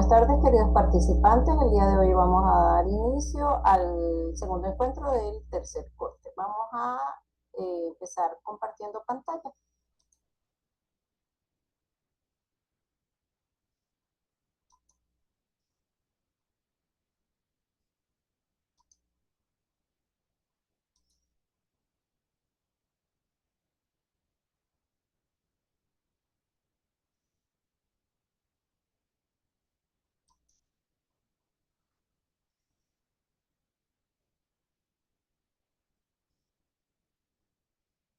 Buenas tardes, queridos participantes. El día de hoy vamos a dar inicio al segundo encuentro del tercer corte. Vamos a empezar compartiendo pantalla.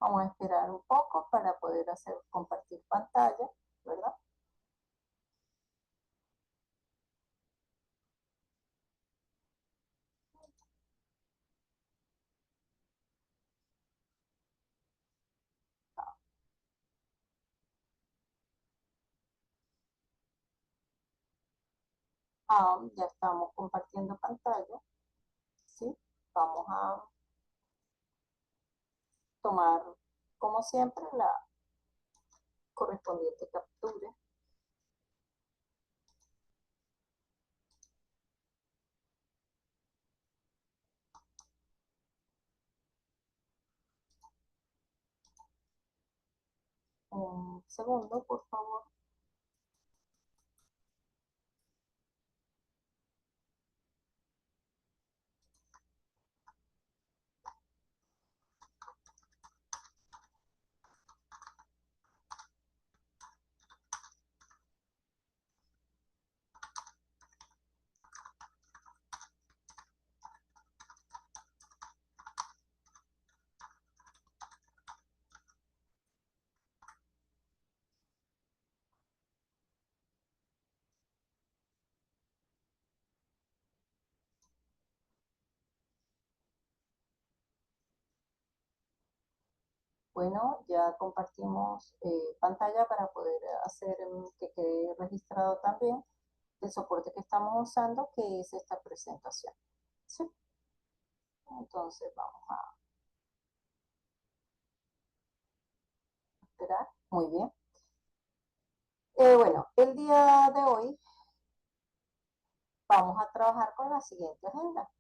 Vamos a esperar un poco para poder hacer compartir pantalla, ¿verdad? Ya estamos compartiendo pantalla, ¿sí? Vamos a tomar, como siempre, la correspondiente captura. Un segundo, por favor. Bueno, ya compartimos pantalla para poder hacer que quede registrado también el soporte que estamos usando, que es esta presentación. ¿Sí? Entonces vamos a esperar. Muy bien. Bueno, el día de hoy vamos a trabajar con la siguiente agenda.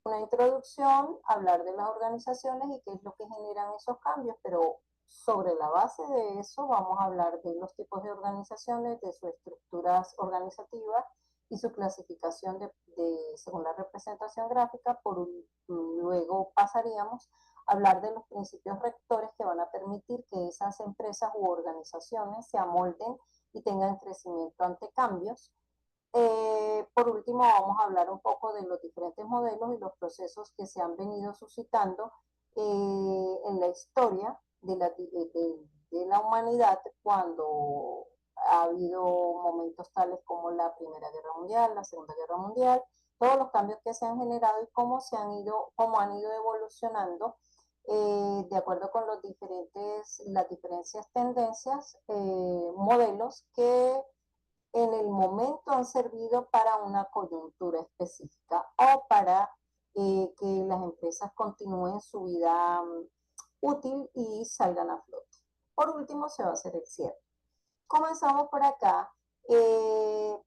Una introducción, hablar de las organizaciones y qué es lo que generan esos cambios, pero sobre la base de eso vamos a hablar de los tipos de organizaciones, de sus estructuras organizativas y su clasificación según la representación gráfica. Luego pasaríamos a hablar de los principios rectores que van a permitir que esas empresas u organizaciones se amolden y tengan crecimiento ante cambios. Por último, vamos a hablar un poco de los diferentes modelos y los procesos que se han venido suscitando en la historia de la humanidad cuando ha habido momentos tales como la Primera Guerra Mundial, la Segunda Guerra Mundial, todos los cambios que se han generado y cómo han ido evolucionando de acuerdo con las diferentes tendencias, modelos que en el momento han servido para una coyuntura específica o para que las empresas continúen su vida útil y salgan a flote. Por último, se va a hacer el cierre. Comenzamos por acá eh,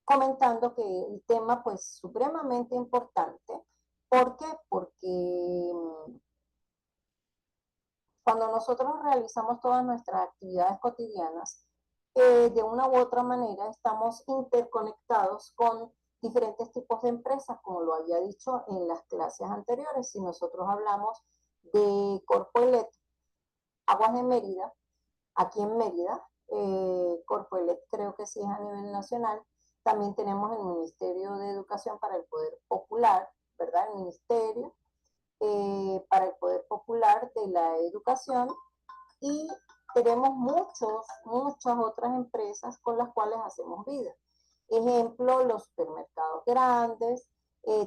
comentando que el tema pues supremamente importante. ¿Por qué? Porque cuando nosotros realizamos todas nuestras actividades cotidianas, de una u otra manera estamos interconectados con diferentes tipos de empresas, como lo había dicho en las clases anteriores. Si nosotros hablamos de Corpoelet, Aguas de Mérida, aquí en Mérida, Corpoelet creo que sí es a nivel nacional, también tenemos el Ministerio de Educación para el Poder Popular, ¿verdad? El Ministerio para el Poder Popular de la Educación, y tenemos muchas otras empresas con las cuales hacemos vida. Ejemplo, los supermercados grandes,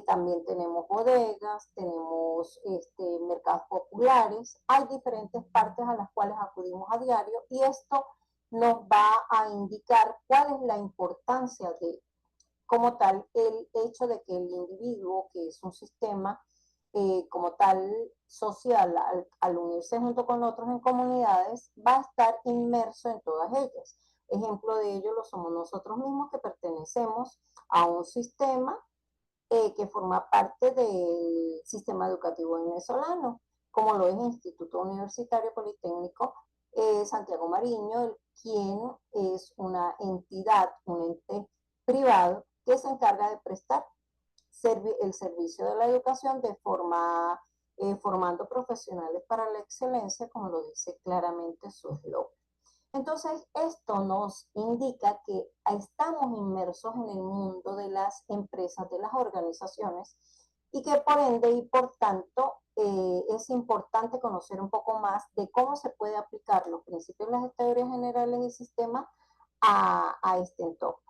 también tenemos bodegas, tenemos mercados populares, hay diferentes partes a las cuales acudimos a diario y esto nos va a indicar cuál es la importancia de, como tal, el hecho de que el individuo, que es un sistema como tal social, al unirse junto con otros en comunidades, va a estar inmerso en todas ellas. Ejemplo de ello lo somos nosotros mismos que pertenecemos a un sistema que forma parte del sistema educativo venezolano, como lo es el Instituto Universitario Politécnico Santiago Mariño, quien es una entidad, un ente privado que se encarga de prestar el servicio de la educación de forma formando profesionales para la excelencia, como lo dice claramente su eslogan. Entonces, esto nos indica que estamos inmersos en el mundo de las empresas, de las organizaciones, y que por ende y por tanto es importante conocer un poco más de cómo se puede aplicar los principios de las teorías generales del sistema a este entorno.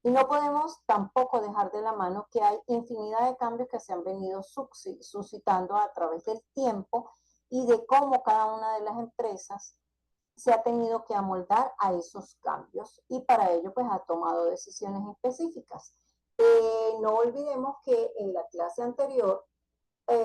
Y no podemos tampoco dejar de la mano que hay infinidad de cambios que se han venido suscitando a través del tiempo y de cómo cada una de las empresas se ha tenido que amoldar a esos cambios y para ello pues ha tomado decisiones específicas. No olvidemos que en la clase anterior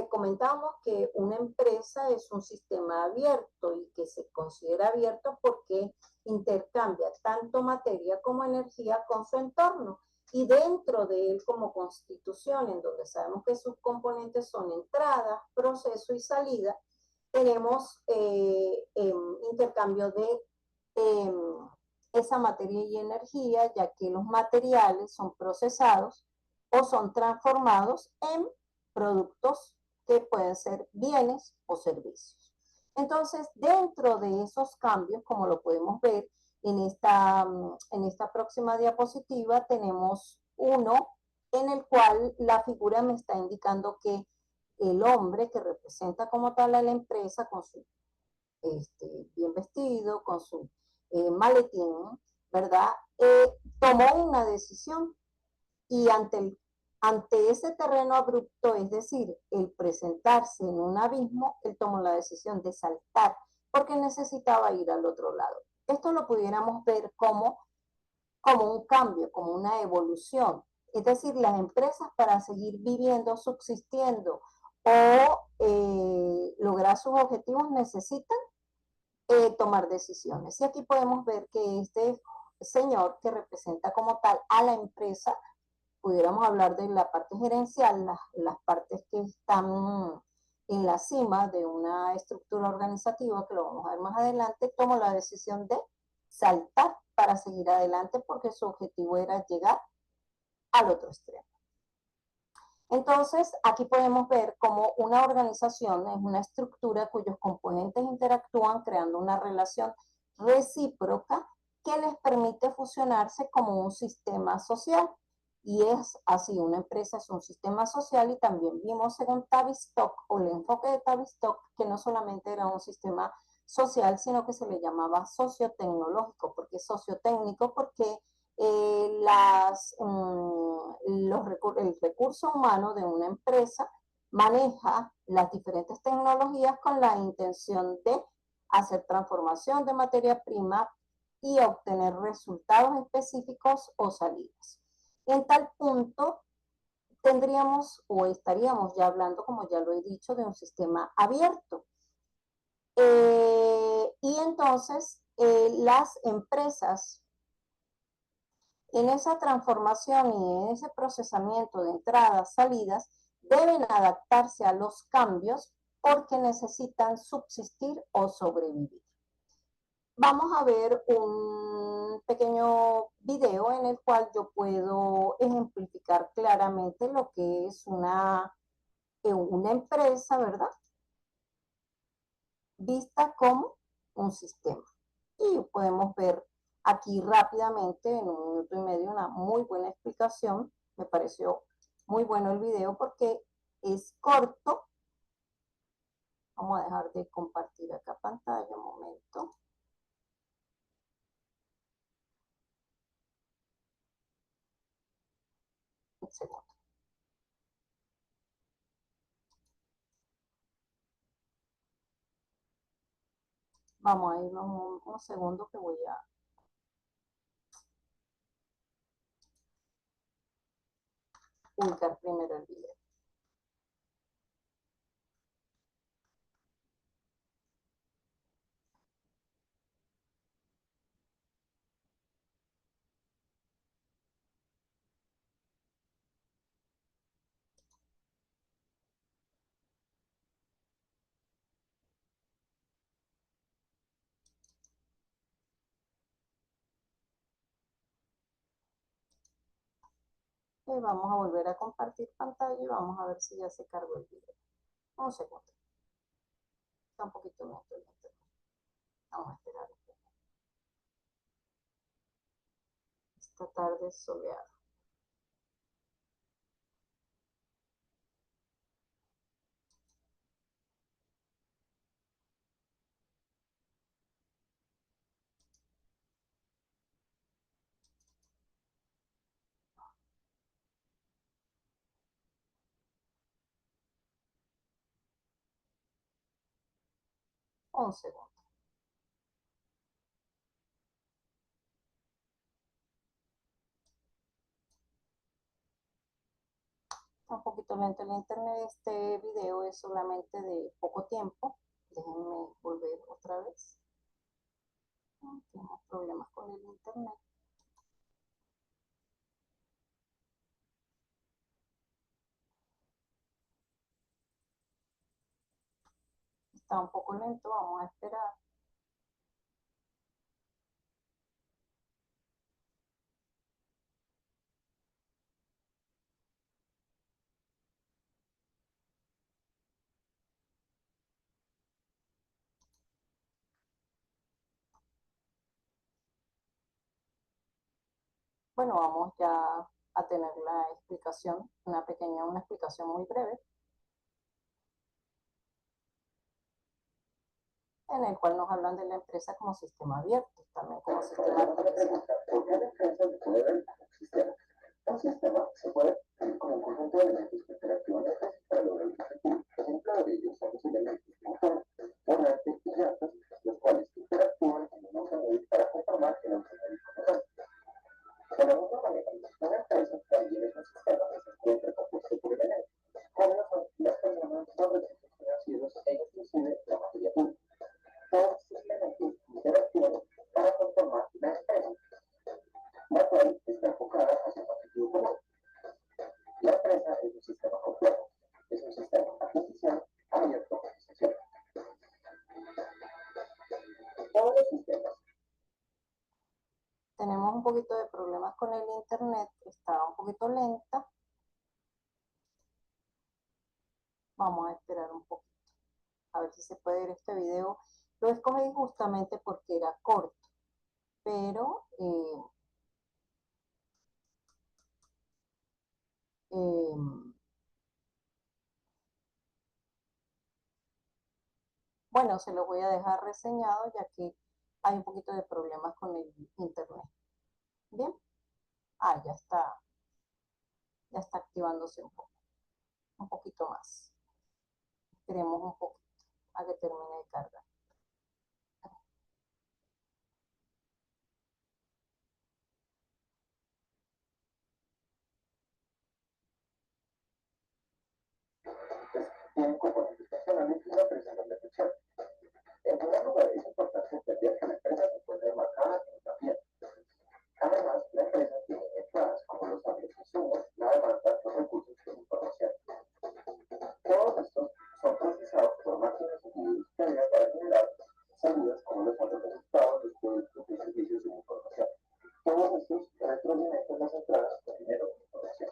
comentábamos que una empresa es un sistema abierto y que se considera abierto porque intercambia tanto materia como energía con su entorno y dentro de él como constitución, en donde sabemos que sus componentes son entrada, proceso y salida, tenemos intercambio de esa materia y energía, ya que los materiales son procesados o son transformados en productos que pueden ser bienes o servicios. Entonces, dentro de esos cambios, como lo podemos ver en esta próxima diapositiva, tenemos uno en el cual la figura me está indicando que el hombre que representa como tal a la empresa con su bien vestido, con su maletín, ¿verdad? Tomó una decisión y ante ese terreno abrupto, es decir, el presentarse en un abismo, él tomó la decisión de saltar porque necesitaba ir al otro lado. Esto lo pudiéramos ver como un cambio, como una evolución. Es decir, las empresas para seguir viviendo, subsistiendo o lograr sus objetivos necesitan tomar decisiones. Y aquí podemos ver que este señor que representa como tal a la empresa, pudiéramos hablar de la parte gerencial, las partes que están en la cima de una estructura organizativa, que lo vamos a ver más adelante, tomó la decisión de saltar para seguir adelante porque su objetivo era llegar al otro extremo. Entonces, aquí podemos ver cómo una organización es una estructura cuyos componentes interactúan creando una relación recíproca que les permite fusionarse como un sistema social. Y es así, una empresa es un sistema social y también vimos según Tavistock o el enfoque de Tavistock que no solamente era un sistema social, sino que se le llamaba sociotecnológico. ¿Por qué sociotécnico? Porque el recurso humano de una empresa maneja las diferentes tecnologías con la intención de hacer transformación de materia prima y obtener resultados específicos o salidas. En tal punto, tendríamos o estaríamos ya hablando, como ya lo he dicho, de un sistema abierto. Y entonces, las empresas en esa transformación y en ese procesamiento de entradas, salidas, deben adaptarse a los cambios porque necesitan subsistir o sobrevivir. Vamos a ver un pequeño video en el cual yo puedo ejemplificar claramente lo que es una empresa, ¿verdad? Vista como un sistema. Y podemos ver aquí rápidamente, en un minuto y medio, una muy buena explicación. Me pareció muy bueno el video porque es corto. Vamos a dejar de compartir acá pantalla un momento. Un segundo. Vamos a irnos un segundo que voy a ubicar primero el video. Vamos a volver a compartir pantalla y vamos a ver si ya se cargó el video. Un segundo. Está un poquito lento el internet. Vamos a esperar. Esta tarde soleada. Un segundo. Está un poquito lento el internet. Este video es solamente de poco tiempo. Déjenme volver otra vez. Tenemos problemas con el internet. Está un poco lento, vamos a esperar. Bueno, vamos ya a tener la explicación, una explicación muy breve, en el cual nos hablan de la empresa como sistema abierto, también como sistema artificial. ¿Por qué la empresa se puede ver como un sistema? Un sistema se puede ver como un conjunto de elementos que interactúan entre sí para lograr un objetivo. Ejemplo de ello son los elementos motor, volante y llantas, los cuales interactúan en un automóvil para conformar el automóvil como tal. De la misma manera, una empresa también es un sistema que se encuentra compuesto por elementos, como lo son las personas, los recursos financieros e inclusive la materia prima. Todos estos elementos interactúan para conformar la empresa, la cual está enfocada hacia un objetivo común. La empresa es un sistema complejo, es un sistema artificial, abierto y social. Todos los sistemas. Tenemos un poquito de problemas con el internet, está un poquito lenta. Vamos a esperar un poquito, a ver si se puede ver este video. Lo escogí justamente porque era corto, pero bueno, se lo voy a dejar reseñado ya que hay un poquito de problemas con el internet. Bien, ya está activándose un poquito más. Esperemos un poquito a que termine de cargar. Tienen componentes personales y una presión de presión. En primer lugar, es importante entender que la empresa se encuentra enmarcada en una piel. Además, la empresa tiene entradas como los hábitos insumos, la demanda, los recursos y la información. Todos estos son procesados por máquinas y individuos para generar salidas como los son los resultados, los productos y servicios de información. Todos estos retroalimentan las entradas con dinero de información.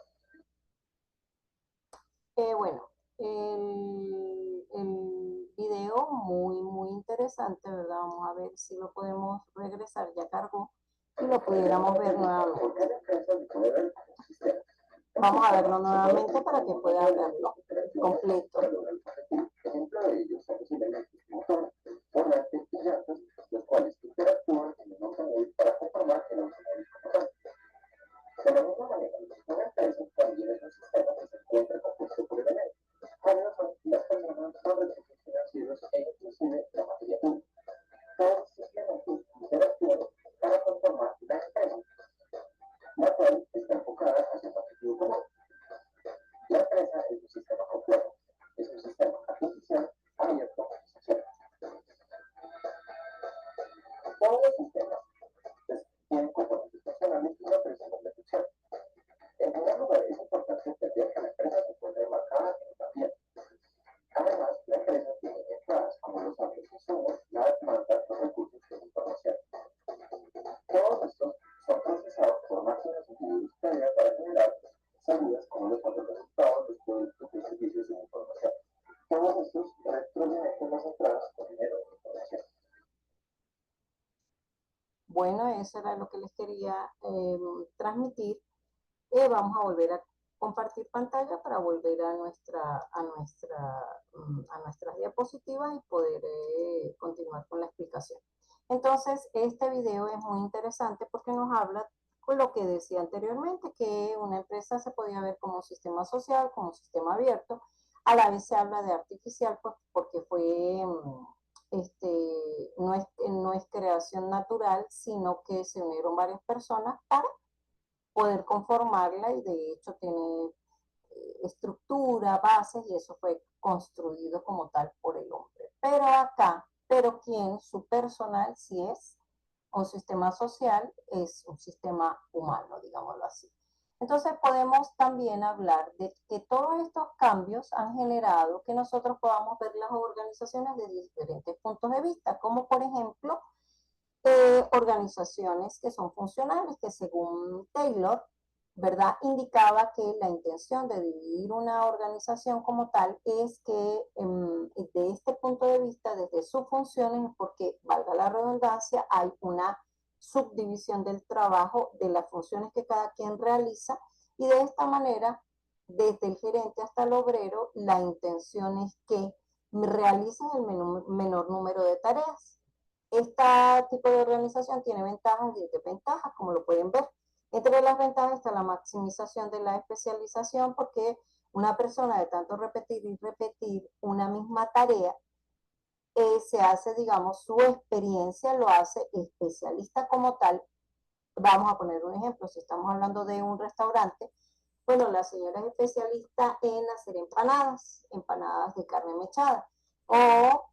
Bueno, el video muy interesante, ¿verdad? Vamos a ver si lo podemos regresar, ya cargó, y lo pudiéramos ver nuevamente. Vamos a verlo nuevamente para que puedan verlo completo. Ejemplo de ello son los elementos motor, volante y llantas, los cuales interactúan en un automóvil para conformar el automóvil como tal. De la misma manera, una empresa también es un sistema que se encuentra compuesto por elementos, como son las personas, los recursos financieros e inclusive la materia prima. Todos estos elementos interactúan para conformar la empresa, la cual está enfocada hacia un objetivo común. La empresa es un sistema complejo, es un sistema artificial, abierto y social. Todos los sistemas tienen componentes personales y una presión de función. En primer lugar, es importante entender que la empresa se encuentra enmarcada en una piel. Además, la empresa tiene entradas como los hábitos insumos, la demanda, los recursos y la información. Todos estos son procesados por máquinas y individuos para generar salidas, cómo les fue los resultados, los productos, los servicios y la información. Todos estos retroalimentan las entradas con dinero de información. Bueno, eso era lo que les quería transmitir. Vamos a volver a compartir pantalla para volver a nuestras diapositivas y poder continuar con la explicación. Entonces, este video es muy interesante porque nos habla con lo que decía anteriormente, que una empresa se podía ver como un sistema social, como un sistema abierto. A la vez se habla de artificial, pues, porque no es creación natural, sino que se unieron varias personas para poder conformarla y de hecho tiene estructura, bases y eso fue construido como tal por el hombre. Pero quien, su personal, si es un sistema social, es un sistema humano, digámoslo así. Entonces podemos también hablar de que todos estos cambios han generado que nosotros podamos ver las organizaciones desde diferentes puntos de vista, como por ejemplo organizaciones que son funcionales, que según Taylor, ¿verdad? Indicaba que la intención de dividir una organización como tal es que de este punto de vista, desde sus funciones, porque valga la redundancia, hay una subdivisión del trabajo, de las funciones que cada quien realiza, y de esta manera, desde el gerente hasta el obrero, la intención es que realicen el menor número de tareas. Este tipo de organización tiene ventajas y desventajas, como lo pueden ver. Entre las ventajas está la maximización de la especialización, porque una persona de tanto repetir y repetir una misma tarea, se hace, digamos, su experiencia lo hace especialista como tal. Vamos a poner un ejemplo, si estamos hablando de un restaurante, bueno, la señora es especialista en hacer empanadas de carne mechada, o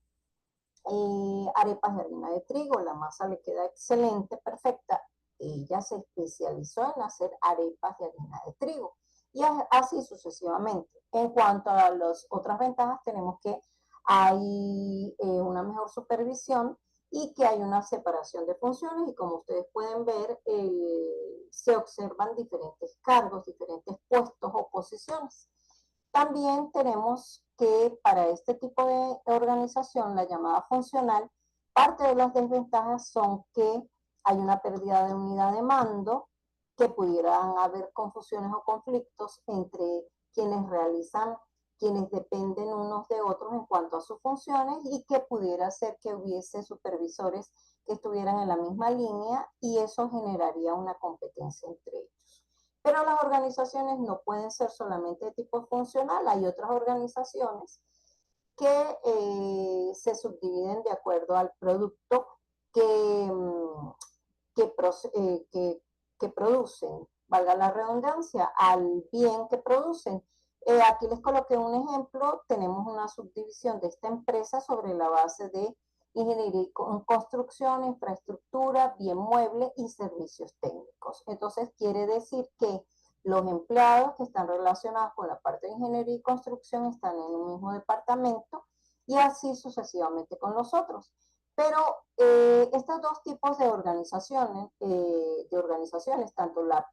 arepas de harina de trigo, la masa le queda excelente, perfecta. Ella se especializó en hacer arepas de harina de trigo y así sucesivamente. En cuanto a las otras ventajas, tenemos que hay una mejor supervisión y que hay una separación de funciones y como ustedes pueden ver, se observan diferentes cargos, diferentes puestos o posiciones. También tenemos que para este tipo de organización, la llamada funcional, parte de las desventajas son que hay una pérdida de unidad de mando, que pudieran haber confusiones o conflictos entre quienes dependen unos de otros en cuanto a sus funciones y que pudiera ser que hubiese supervisores que estuvieran en la misma línea y eso generaría una competencia entre ellos. Pero las organizaciones no pueden ser solamente de tipo funcional, hay otras organizaciones que se subdividen de acuerdo al producto que, que, que producen, valga la redundancia, al bien que producen. Aquí les coloqué un ejemplo, tenemos una subdivisión de esta empresa sobre la base de ingeniería y construcción, infraestructura, bien mueble y servicios técnicos. Entonces quiere decir que los empleados que están relacionados con la parte de ingeniería y construcción están en un mismo departamento y así sucesivamente con los otros. Pero estos dos tipos de organizaciones, tanto la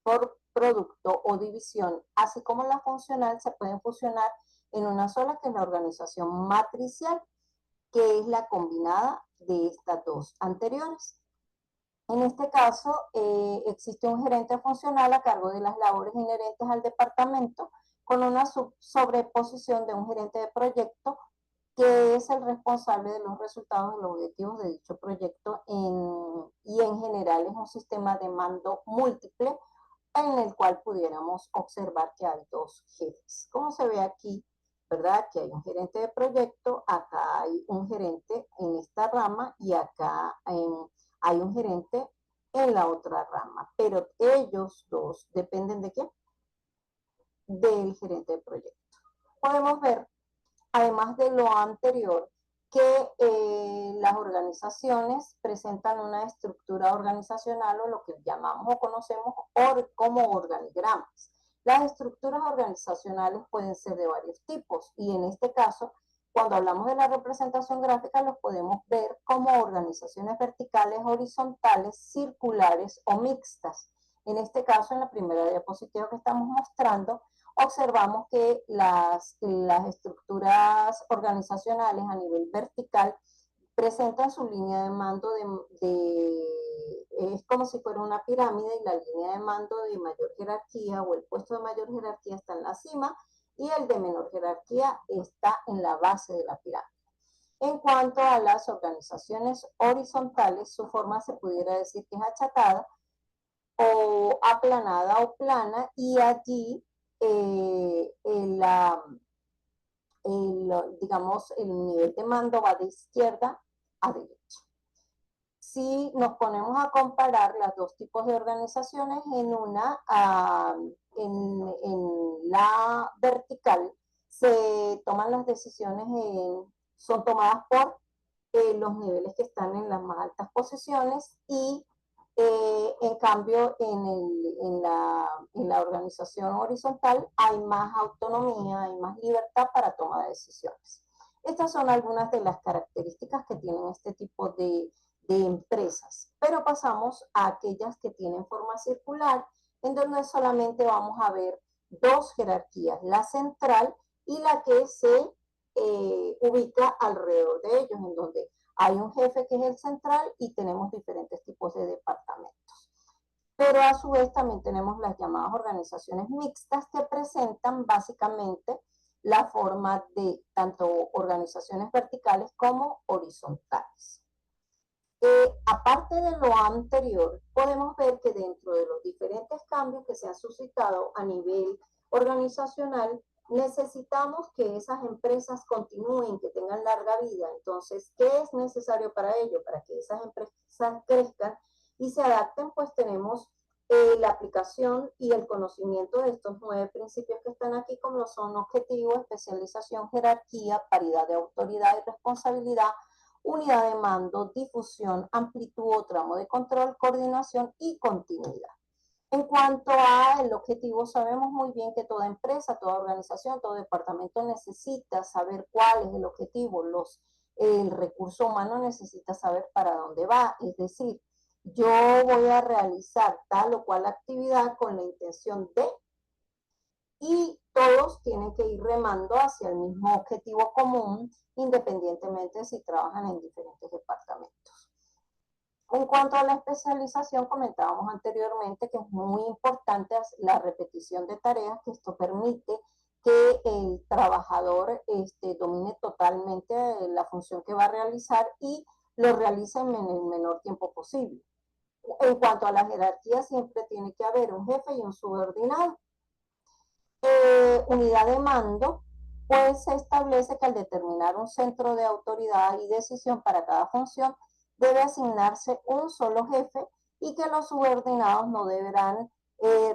por producto o división, así como la funcional, se pueden fusionar en una sola, que es la organización matricial, que es la combinada de estas dos anteriores. En este caso, existe un gerente funcional a cargo de las labores inherentes al departamento, con una sobreposición de un gerente de proyecto, que es el responsable de los resultados y los objetivos de dicho proyecto, y en general es un sistema de mando múltiple en el cual pudiéramos observar que hay dos jefes. Como se ve aquí, ¿verdad? Que hay un gerente de proyecto, acá hay un gerente en esta rama y acá hay un gerente en la otra rama, pero ellos dos dependen de quién? Del gerente de proyecto. Podemos ver, además de lo anterior, que las organizaciones presentan una estructura organizacional o lo que llamamos o conocemos como organigramas. Las estructuras organizacionales pueden ser de varios tipos y en este caso, cuando hablamos de la representación gráfica, los podemos ver como organizaciones verticales, horizontales, circulares o mixtas. En este caso, en la primera diapositiva que estamos mostrando, observamos que las estructuras organizacionales a nivel vertical presentan su línea de mando es como si fuera una pirámide, y la línea de mando de mayor jerarquía o el puesto de mayor jerarquía está en la cima y el de menor jerarquía está en la base de la pirámide. En cuanto a las organizaciones horizontales, su forma se pudiera decir que es achatada o aplanada o plana, y allí digamos, el nivel de mando va de izquierda a derecha. Si nos ponemos a comparar las dos tipos de organizaciones, en la vertical se toman las decisiones, son tomadas por los niveles que están en las más altas posiciones, y en cambio en la organización horizontal hay más autonomía, hay más libertad para toma de decisiones. Estas son algunas de las características que tienen este tipo de empresas, pero pasamos a aquellas que tienen forma circular, en donde solamente vamos a ver dos jerarquías, la central y la que se ubica alrededor de ellos, en donde hay un jefe que es el central y tenemos diferentes tipos de departamentos. Pero a su vez también tenemos las llamadas organizaciones mixtas, que presentan básicamente la forma de tanto organizaciones verticales como horizontales. Aparte de lo anterior, podemos ver que dentro de los diferentes cambios que se han suscitado a nivel organizacional, necesitamos que esas empresas continúen, que tengan larga vida. Entonces, ¿qué es necesario para ello? Para que esas empresas crezcan y se adapten, pues tenemos la aplicación y el conocimiento de estos 9 principios que están aquí, como son objetivo, especialización, jerarquía, paridad de autoridad y responsabilidad, unidad de mando, difusión, amplitud o tramo de control, coordinación y continuidad. En cuanto al objetivo, sabemos muy bien que toda empresa, toda organización, todo departamento necesita saber cuál es el objetivo. El recurso humano necesita saber para dónde va. Es decir, yo voy a realizar tal o cual actividad con la intención de, y todos tienen que ir remando hacia el mismo objetivo común, independientemente si trabajan en diferentes departamentos. En cuanto a la especialización, comentábamos anteriormente que es muy importante la repetición de tareas, que esto permite que el trabajador domine totalmente la función que va a realizar y lo realice en el menor tiempo posible. En cuanto a la jerarquía, siempre tiene que haber un jefe y un subordinado. Unidad de mando, pues se establece que al determinar un centro de autoridad y decisión para cada función, debe asignarse un solo jefe, y que los subordinados no deberán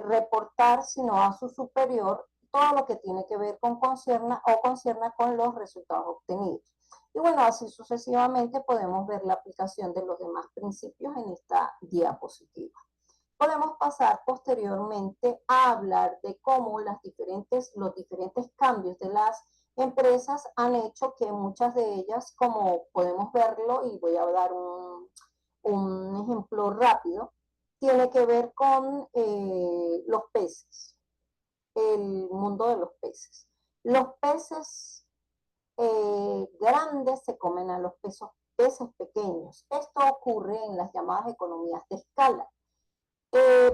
reportar sino a su superior todo lo que tiene que ver con concierna con los resultados obtenidos. Y bueno, así sucesivamente podemos ver la aplicación de los demás principios en esta diapositiva. Podemos pasar posteriormente a hablar de cómo los diferentes cambios de las empresas han hecho que muchas de ellas, como podemos verlo, y voy a dar un ejemplo rápido, tiene que ver con los peces, el mundo de los peces. Los peces grandes se comen a los peces pequeños. Esto ocurre en las llamadas economías de escala.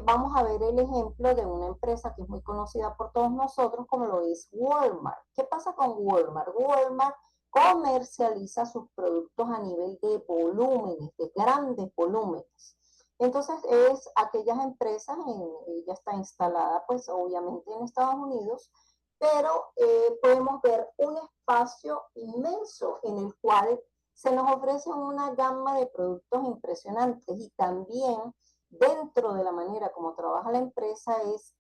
Vamos a ver el ejemplo de una empresa que es muy conocida por todos nosotros, como lo es Walmart. ¿Qué pasa con Walmart? Walmart comercializa sus productos a nivel de volúmenes, de grandes volúmenes. Entonces es aquellas empresas, ella está instalada pues obviamente en Estados Unidos, pero podemos ver un espacio inmenso en el cual se nos ofrece una gama de productos impresionantes, y también dentro de la manera como trabaja la empresa es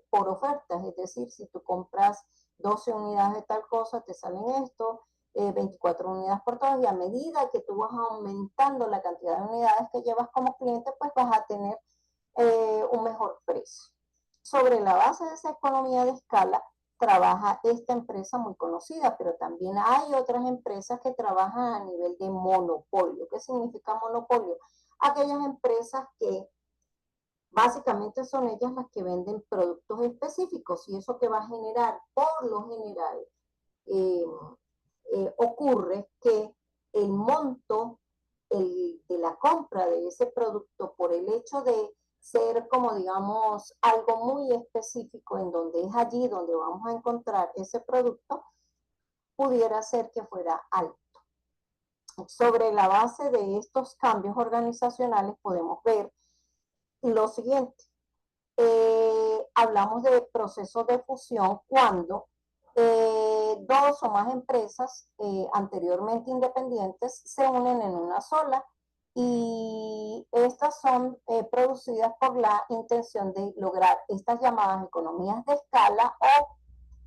por ofertas. Es decir, si tú compras 12 unidades de tal cosa, te salen esto, 24 unidades por todas, y a medida que tú vas aumentando la cantidad de unidades que llevas como cliente, pues vas a tener un mejor precio. Sobre la base de esa economía de escala trabaja esta empresa muy conocida, pero también hay otras empresas que trabajan a nivel de monopolio. ¿Qué significa monopolio? Aquellas empresas que Básicamente son ellas las que venden productos específicos y eso que va a generar, por lo general, eh, ocurre que el monto de la compra de ese producto por el hecho de ser como digamos algo muy específico en donde es allí donde vamos a encontrar ese producto, pudiera ser que fuera alto. Sobre la base de estos cambios organizacionales podemos ver lo siguiente. Hablamos de procesos de fusión cuando dos o más empresas anteriormente independientes se unen en una sola y estas son producidas por la intención de lograr estas llamadas economías de escala o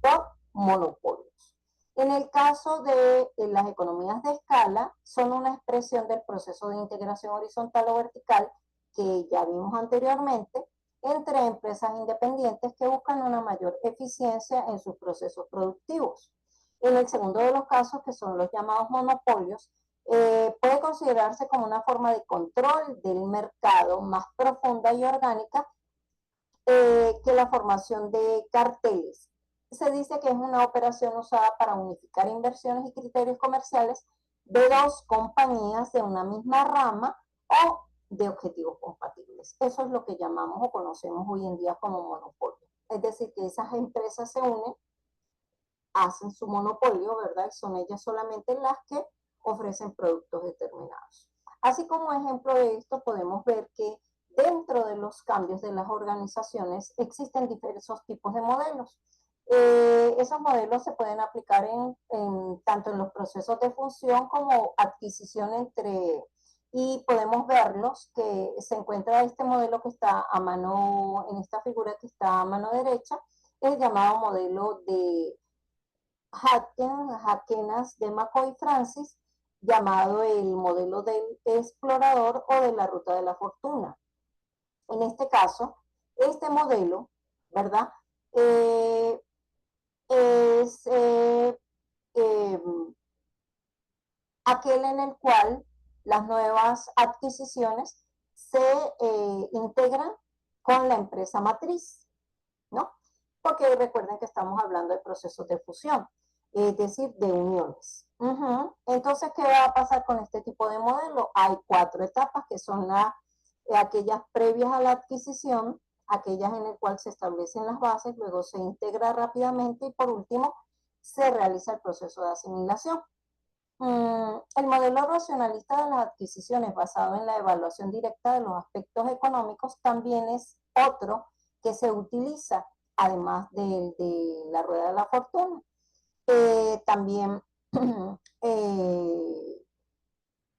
por monopolios. En el caso de las economías de escala, son una expresión del proceso de integración horizontal o vertical que ya vimos anteriormente, entre empresas independientes que buscan una mayor eficiencia en sus procesos productivos. En el segundo de los casos, que son los llamados monopolios, puede considerarse como una forma de control del mercado más profunda y orgánica que la formación de carteles. Se dice que es una operación usada para unificar inversiones y criterios comerciales de dos compañías de una misma rama o de objetivos compatibles. Eso es lo que llamamos o conocemos hoy en día como monopolio. Es decir, que esas empresas se unen, hacen su monopolio, ¿verdad? Y son ellas solamente las que ofrecen productos determinados. Así como ejemplo de esto, podemos ver que dentro de los cambios de las organizaciones existen diversos tipos de modelos. Esos modelos se pueden aplicar tanto en los procesos de función como adquisición y podemos verlos que se encuentra este modelo que está a mano, en esta figura que está a mano derecha, el llamado modelo de Hakenas de McCoy Francis, llamado el modelo del explorador o de la ruta de la fortuna. En este caso, este modelo, ¿verdad? Es aquel en el cual las nuevas adquisiciones se integran con la empresa matriz, ¿no? Porque recuerden que estamos hablando de procesos de fusión, es decir, de uniones. Entonces, ¿qué va a pasar con este tipo de modelo? Hay 4 etapas que son aquellas previas a la adquisición, aquellas en las cuales se establecen las bases, luego se integra rápidamente y por último se realiza el proceso de asimilación. El modelo racionalista de las adquisiciones basado en la evaluación directa de los aspectos económicos también es otro que se utiliza además de la rueda de la fortuna. También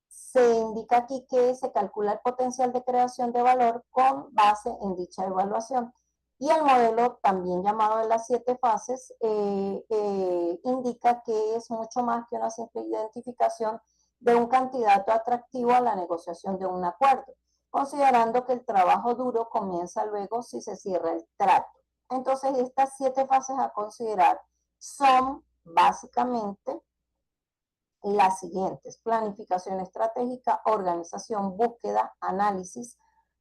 se indica aquí que se calcula el potencial de creación de valor con base en dicha evaluación. Y el modelo, también llamado de las 7 fases, indica que es mucho más que una simple identificación de un candidato atractivo a la negociación de un acuerdo, considerando que el trabajo duro comienza luego si se cierra el trato. Entonces, estas 7 fases a considerar son básicamente las siguientes: planificación estratégica, organización, búsqueda, análisis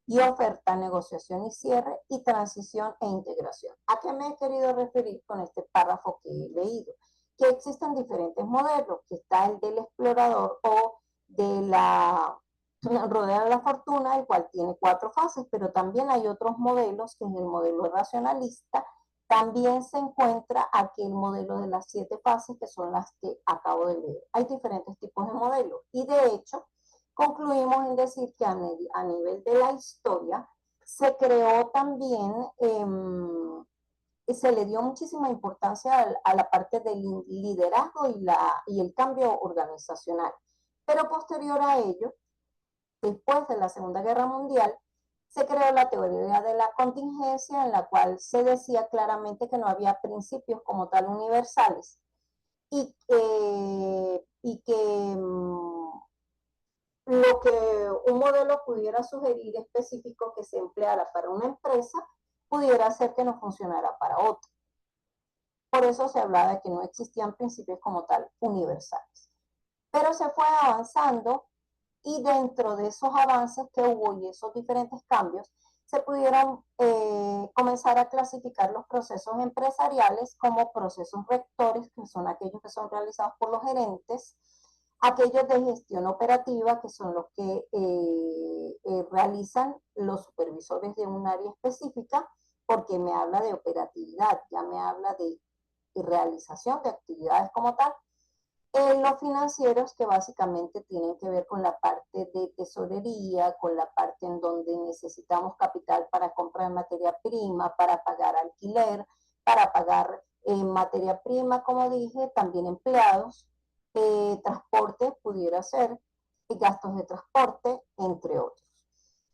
y oferta, negociación y cierre, y transición e integración. ¿A qué me he querido referir con este párrafo que he leído? Que existen diferentes modelos, que está el del explorador o de la rueda de la fortuna, el cual tiene 4 fases, pero también hay otros modelos, que es el modelo racionalista. También se encuentra aquí el modelo de las 7 fases, que son las que acabo de leer. Hay diferentes tipos de modelos y de hecho concluimos en decir que a nivel de la historia se creó también, se le dio muchísima importancia a la parte del liderazgo y el cambio organizacional. Pero posterior a ello, después de la Segunda Guerra Mundial, se creó la teoría de la contingencia, en la cual se decía claramente que no había principios como tal universales y que lo que un modelo pudiera sugerir específico que se empleara para una empresa pudiera hacer que no funcionara para otra. Por eso se hablaba de que no existían principios como tal universales. Pero se fue avanzando y dentro de esos avances que hubo y esos diferentes cambios, se pudieron comenzar a clasificar los procesos empresariales como procesos rectores, que son aquellos que son realizados por los gerentes, aquellos de gestión operativa, que son los que realizan los supervisores de un área específica, porque me habla de operatividad, ya me habla de realización de actividades como tal. Los financieros, que básicamente tienen que ver con la parte de tesorería, con la parte en donde necesitamos capital para comprar materia prima, para pagar alquiler, para pagar materia prima, como dije, también empleados, transporte pudiera ser, gastos de transporte, entre otros.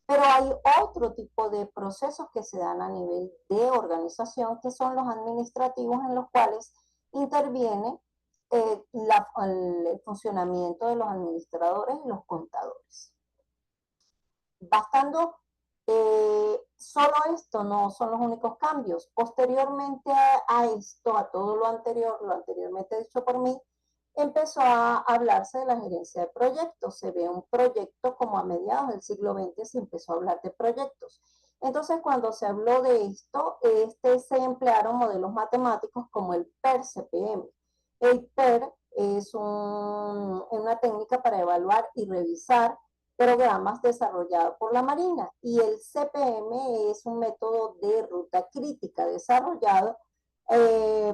Pero hay otro tipo de procesos que se dan a nivel de organización, que son los administrativos, en los cuales interviene el funcionamiento de los administradores y los contadores. Bastando solo esto, no son los únicos cambios. Posteriormente a esto, a todo lo anteriormente dicho por mí, empezó a hablarse de la gerencia de proyectos. Se ve un proyecto como a mediados del siglo XX se empezó a hablar de proyectos. Entonces, cuando se habló de esto, se emplearon modelos matemáticos como el PER-CPM. El PER es una técnica para evaluar y revisar programas desarrollados por la Marina, y el CPM es un método de ruta crítica desarrollado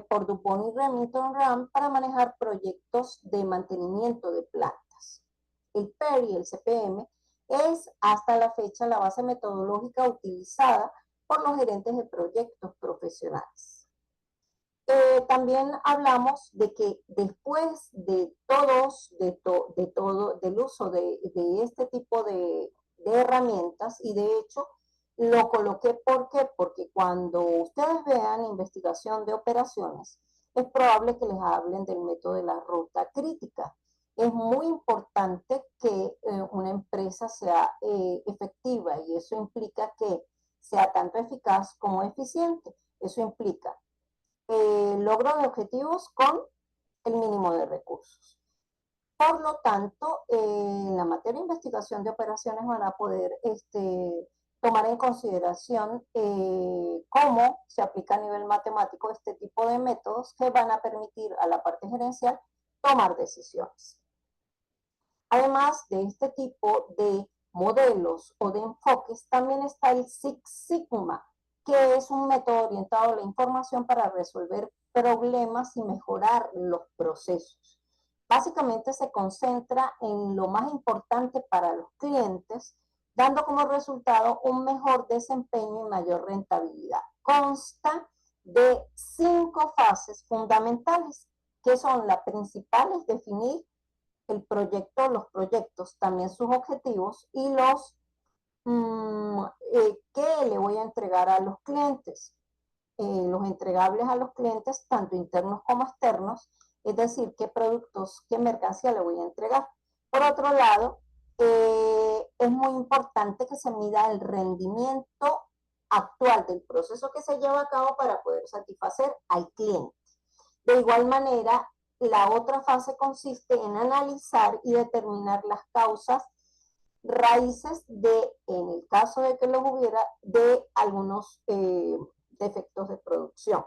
por Dupont y Remington Rand para manejar proyectos de mantenimiento de plantas. El PER y el CPM es hasta la fecha la base metodológica utilizada por los gerentes de proyectos profesionales. También hablamos de que después de del uso de este tipo de herramientas, y de hecho lo coloqué porque cuando ustedes vean investigación de operaciones, es probable que les hablen del método de la ruta crítica. Es muy importante que una empresa sea efectiva, y eso implica que sea tanto eficaz como eficiente. Eso implica logro de objetivos con el mínimo de recursos. Por lo tanto, en la materia de investigación de operaciones van a poder tomar en consideración cómo se aplica a nivel matemático este tipo de métodos que van a permitir a la parte gerencial tomar decisiones. Además de este tipo de modelos o de enfoques, también está el Six Sigma, que es un método orientado a la información para resolver problemas y mejorar los procesos. Básicamente se concentra en lo más importante para los clientes, dando como resultado un mejor desempeño y mayor rentabilidad. Consta de 5 fases fundamentales, que son las principales: definir el proyecto, los proyectos, también sus objetivos y los ¿qué le voy a entregar a los clientes? Los entregables a los clientes, tanto internos como externos, es decir, qué productos, qué mercancía le voy a entregar. Por otro lado, es muy importante que se mida el rendimiento actual del proceso que se lleva a cabo para poder satisfacer al cliente. De igual manera, la otra fase consiste en analizar y determinar las causas raíces en el caso de que los hubiera, de algunos defectos de producción.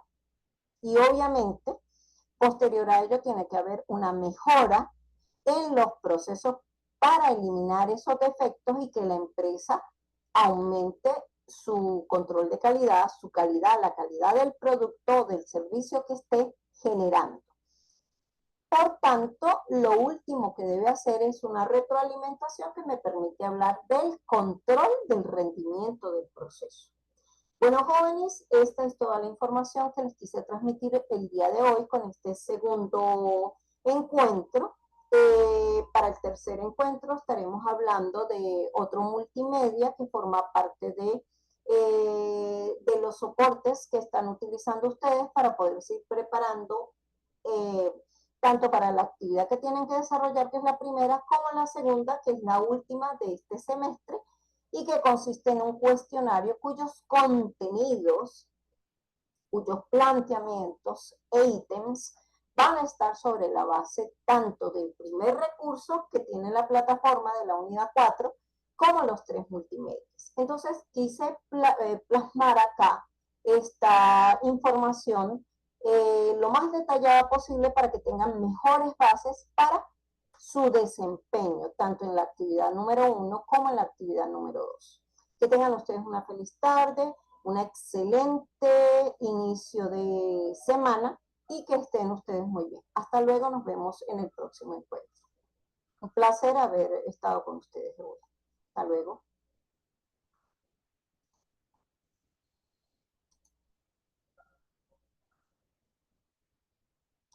Y obviamente, posterior a ello, tiene que haber una mejora en los procesos para eliminar esos defectos y que la empresa aumente su control de calidad, su calidad, la calidad del producto o del servicio que esté generando. Por tanto, lo último que debe hacer es una retroalimentación que me permite hablar del control del rendimiento del proceso. Bueno, jóvenes, esta es toda la información que les quise transmitir el día de hoy con este segundo encuentro. Para el tercer encuentro estaremos hablando de otro multimedia que forma parte de los soportes que están utilizando ustedes para poderse ir preparando tanto para la actividad que tienen que desarrollar, que es la primera, como la segunda, que es la última de este semestre, y que consiste en un cuestionario cuyos contenidos, cuyos planteamientos e ítems van a estar sobre la base tanto del primer recurso que tiene la plataforma de la unidad 4, como los 3 multimedios. Entonces, quise plasmar acá esta información lo más detallada posible para que tengan mejores bases para su desempeño, tanto en la actividad número 1 como en la actividad número 2. Que tengan ustedes una feliz tarde, un excelente inicio de semana y que estén ustedes muy bien. Hasta luego, nos vemos en el próximo encuentro. Un placer haber estado con ustedes hoy. Hasta luego.